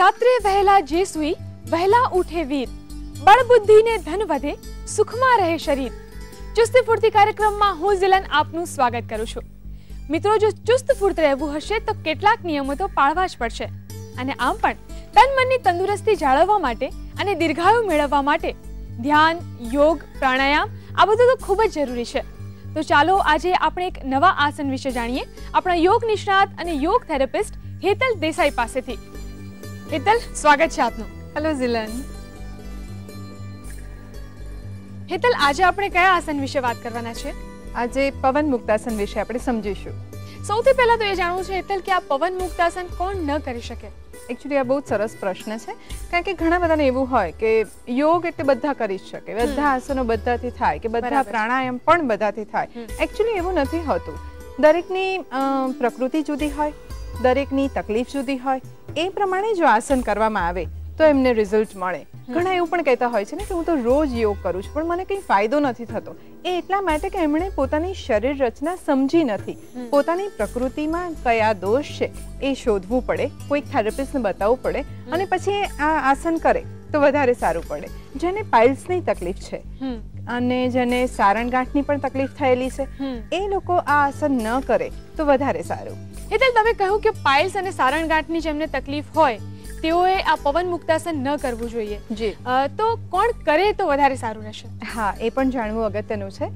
રાત્રે વહેલા જે સુઈ વહેલા ઉઠે વીર, બળ બુદ્ધિ ને ધન વધે, સુખમાં રહે શરીર. ચુસ્ત ફૂર્તિ કાર્યક્રમમાં હું ઝિલન આપનું સ્વાગત કરું છું. મિત્રો, જો ચુસ્ત ફૂર્ત રહેવું હશે તો કેટલાક નિયમો તો પાળવા જ પડશે. અને આમ પણ તન મનની તંદુરસ્તી જાળવવા માટે અને દીર્ઘાયુ મેળવવા માટે ધ્યાન, યોગ, પ્રાણાયામ આ બધું તો ખૂબ જ જરૂરી છે. તો ચાલો આજે આપણે એક નવા આસન વિશે જાણીએ આપણા યોગ નિષ્ણાત અને યોગ થેરેપિસ્ટ હેતલ દેસાઈ પાસેથી. હેતલ, સ્વાગત છે આપનું. હેલો ઝિલન. હેતલ, આજે આપણે કયા આસન વિશે વાત કરવાના છે? આજે પવન મુક્તાસન વિશે આપણે સમજીશું. સૌથી પહેલા તો એ જાણવું છે હેતલ કે આ પવન મુક્તાસન કોણ ન કરી શકે? એકચ્યુઅલી આ બહુ જ સરસ પ્રશ્ન છે, કારણ કે ઘણા બધાને એવું હોય કે યોગ એટલે બધા કરી જ શકે, બધા આસનો બધાથી થાય કે બધા પ્રાણાયામ પણ બધાથી થાય. એકચ્યુઅલી એવું નથી હોતું. દરેકની પ્રકૃતિ જુદી હોય, દરેકની તકલીફ જુદી હોય, એ પ્રમાણે જો આસન કરવામાં આવે તો એમને રિઝલ્ટ મળે. ઘણા એવું પણ કહેતા હોય છે ને કે હું તો રોજ યોગ કરું છું પણ મને કંઈ ફાયદો નથી થતો. એ એટલા માટે કે એમણે પોતાની શરીર રચના સમજી નથી. પોતાની પ્રકૃતિમાં કયા દોષ છે એ શોધવું પડે, કોઈક થેરેપિસ્ટને બતાવવું પડે અને પછી આ આસન કરે તો વધારે સારું પડે. જેને પાઇલ્સની તકલીફ છે અને જેને સારણગાંઠની પણ તકલીફ થયેલી છે એ લોકો આ આસન ન કરે તો વધારે સારું. હેતલ, તમે કહ્યું કે પાઇલ્સ અને સારણગાંઠની જેમને તકલીફ હોય તેઓએ આ પવન મુક્તાસન ન કરવું જોઈએ. જી. તો કોણ કરે તો વધારે સારું રહેશે? હા, એ પણ જાણવું અગત્યનું છે.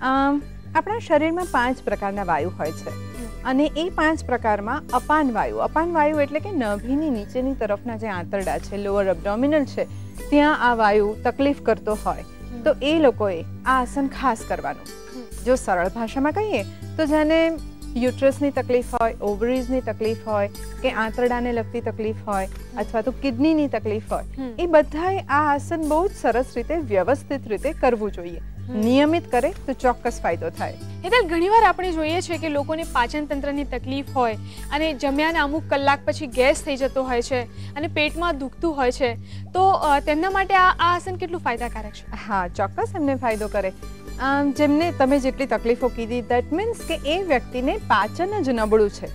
આપણા શરીરમાં 5 પ્રકારના વાયુ હોય છે અને એ 5 પ્રકારમાં અપાન વાયુ એટલે કે નાભીની નીચેની તરફના જે આંતરડા છે, લોઅર એબ્ડોમિનલ છે, ત્યાં આ વાયુ તકલીફ કરતો હોય તો એ લોકોએ આ આસન ખાસ કરવાનું. જો સરળ ભાષામાં કહીએ તો જેને યુટ્રસની તકલીફ હોય, ઓવરીઝની તકલીફ હોય કે આંતરડાને લગતી તકલીફ હોય અથવા તો કિડનીની તકલીફ હોય, એ બધાએ આ આસન બહુ જ સરસ રીતે વ્યવસ્થિત રીતે કરવું જોઈએ. નિયમિત કરે તો ચોક્કસ ફાયદો થાય. હેતલ, ઘણીવાર આપણે જોઈએ છે કે લોકોને પાચન તંત્રની તકલીફ હોય અને જમ્યાના અમુક કલાક પછી ગેસ થઈ જતો હોય છે અને પેટમાં દુખતું હોય છે, તો તેમના માટે આ આસન કેટલું ફાયદાકારક છે? હા, ચોક્કસ એમને ફાયદો કરે. જેમને તમે જેટલી તકલીફો કીધી, દેટ મીન્સ કે એ વ્યક્તિને પાચન જ નબળું છે.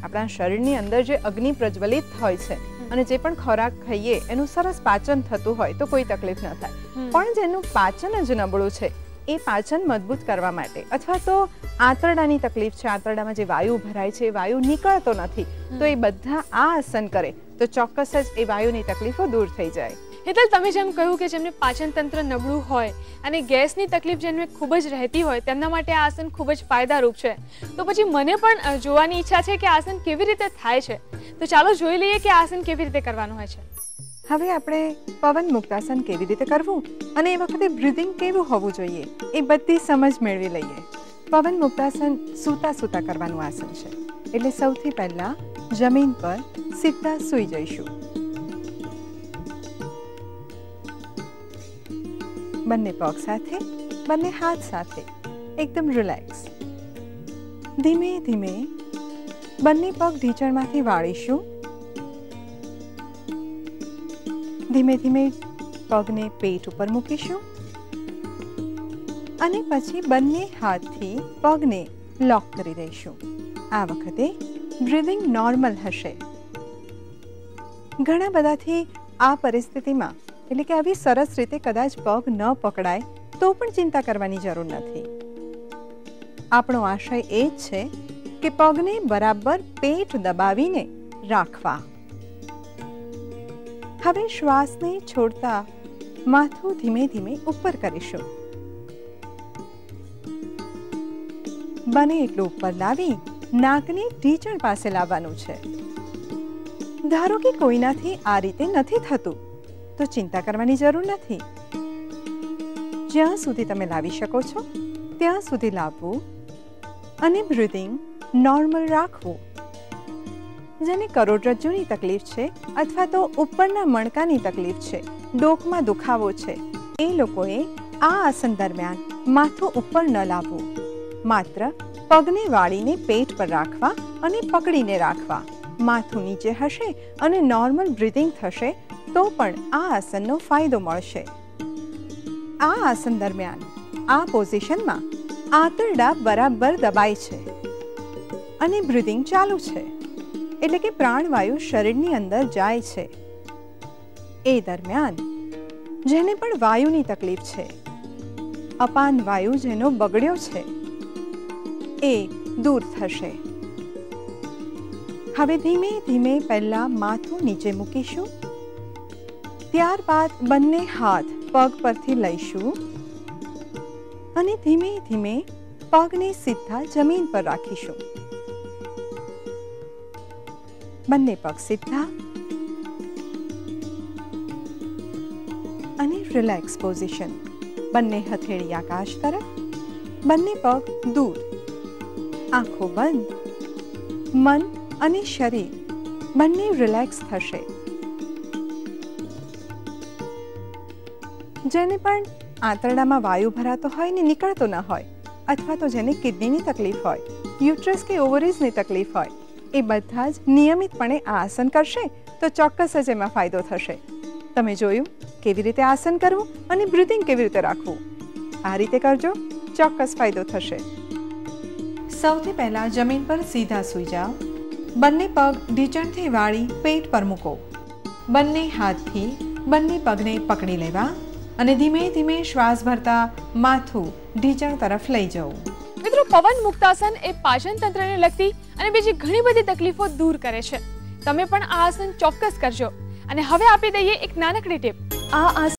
આપણા શરીરની અંદર જે અગ્નિ પ્રજ્વલિત હોય છે અને જે પણ ખોરાક ખાઈએ એનું સરસ પાચન થતું હોય તો કોઈ તકલીફ ન થાય. પણ જેનું પાચન જ નબળું છે એ પાચન મજબૂત કરવા માટે અથવા તો આંતરડાની તકલીફ છે, આંતરડામાં જે વાયુ ભરાય છે એ વાયુ નીકળતો નથી, તો એ બધા આ આસન કરે તો ચોક્કસ જ એ વાયુની તકલીફો દૂર થઈ જાય. હેતલ, તમે જેમ કહ્યું કે જેમને પાચન તંત્ર નબળું હોય અને ગેસની તકલીફ જેમને ખૂબ જ રહેતી હોય તેમના માટે આ આસન ખૂબ જ ફાયદારૂપ છે. તો પછી મને પણ જોવાની ઈચ્છા છે કે આસન કેવી રીતે થાય છે. તો ચાલો જોઈ લઈએ કે આસન કેવી રીતે કરવાનું હોય છે. હવે આપણે પવન મુક્તાસન કેવી રીતે કરવું અને એ વખતે બ્રીધિંગ કેવું હોવું જોઈએ એ બધી સમજ મેળવી લઈએ. પવન મુક્તાસન સૂતા સૂતા કરવાનું આસન છે, એટલે સૌથી પહેલા જમીન પર સીધા સૂઈ જઈશું. બંને પગ સાથે, બંને હાથ સાથે એકદમ રિલેક્સ. ધીમે ધીમે બંને પગ ઢીંચણમાંથી વાળીશું. ધીમે ધીમે પગને પેટ ઉપર મૂકીશું અને પછી બંને હાથથી પગને લોક કરી દઈશું. આ વખતે બ્રીધિંગ નોર્મલ હશે. ઘણા બધાથી આ પરિસ્થિતિમાં એટલે કે આવી સરસ રીતે કદાચ પગ ન પકડાય તો પણ ચિંતા કરવાની જરૂર નથી. આપણો આશય એ જ છે કે પગને બરાબર પેટ દબાવીને રાખવા. હવે શ્વાસને છોડતા માથું ધીમે ધીમે ઉપર કરીશું. બને એટલું ઉપર લાવી નાકની ઢીંચણ પાસે લાવવાનું છે. ધારો કે કોઈનાથી આ રીતે નથી થતું તો ચિંતા કરવાની જરૂર નથી. જ્યાં સુધી તમે લાવી શકો છો ત્યાં સુધી લાવવું અને બ્રીધિંગ નોર્મલ રાખવું. જેને કરોડરજ્જુની તકલીફ છે અથવા તો ઉપરના મણકાની તકલીફ છે, ડોકમાં દુખાવો છે, એ લોકોએ આ આસન દરમિયાન માથું ઉપર ન લાવવું. માત્ર પગને વાળીને પેટ પર રાખવા અને પકડીને રાખવા. માથું નીચે હશે અને નોર્મલ બ્રીધિંગ થશે તો પણ આ આસનનો ફાયદો મળશે. આ આસન દરમિયાન આ પોઝિશનમાં આંતરડા બરાબર દબાય છે અને બ્રીધિંગ ચાલુ છે, એટલે કે પ્રાણવાયુ શરીરની અંદર જાય છે. એ દરમિયાન જેને પણ વાયુની તકલીફ છે, અપાન વાયુ જેનો બગડ્યો છે, એ દૂર થશે. હવે ધીમે ધીમે પહેલા માથું નીચે મૂકીશું, ત્યારબાદ બંને હાથ પગ પરથી લઈશું અને ધીમે ધીમે પગને સીધા જમીન પર રાખીશું. બંને પગ સીધા અને રિલેક્સ પોઝિશન. બંને હથેળી આકાશ તરફ, બંને પગ દૂર, આંખો બંધ. મન અને શરીર બંને રિલેક્સ થશે. જેને પણ આંતરડામાં વાયુ ભરાતો હોય ને નીકળતો ન હોય, અથવા તો જેને કિડનીની તકલીફ હોય, યુટ્રસ કે ઓવરીઝની તકલીફ હોય, એ બધા જ નિયમિતપણે આ આસન કરશે તો ચોક્કસ જ એમાં ફાયદો થશે. તમે જોયું કેવી રીતે આસન કરવું અને બ્રીથિંગ કેવી રીતે રાખવું. આ રીતે કરજો, ચોક્કસ ફાયદો થશે. સૌથી પહેલા જમીન પર સીધા સૂઈ જાઓ. બંને પગ ઢીંચણથી વાળી પેટ પર મૂકો. બંને હાથથી બંને પગને પકડી લેવા અને ધીમે ધીમે શ્વાસ ભરતા માથું ઢીંચણ તરફ લઈ જવું. મિત્રો, પવન મુક્તાસન એ પાચન તંત્રને લગતી અને બીજી ઘણી બધી તકલીફો દૂર કરે છે. તમે પણ આ આસન ચોક્કસ કરજો. અને હવે આપી દઈએ એક નાનકડી ટીપ. આ આસન